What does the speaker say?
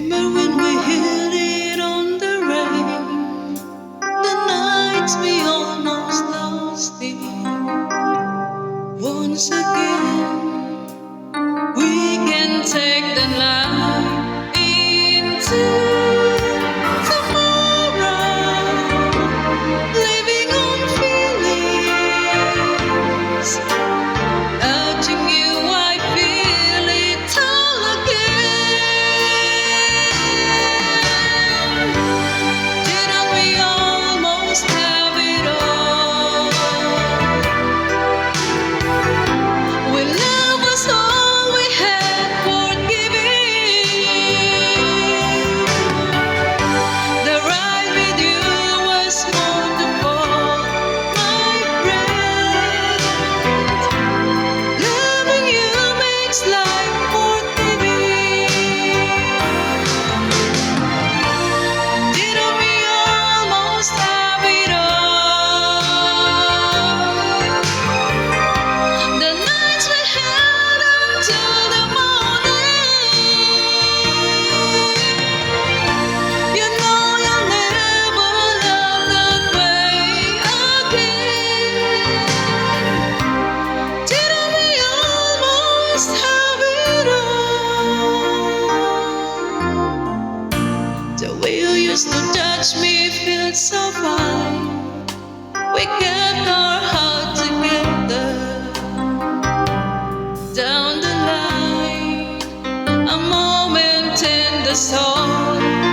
Remember when we hit it on the rain, the nights we almost lost it. Once again, we can take the night into tomorrow, living on feelings. Touching you, I feel it all again. Didn't we almost have it all? When love was all we had for giving, the ride with you was wonderful, my friend. Loving you makes life worth living. Didn't we almost have it all? The nights we held until the morning. You know you'll never love that way again. Didn't we almost have it all? The way you used to touch me felt so fine. We kept our heart together down the line, a moment in the soul.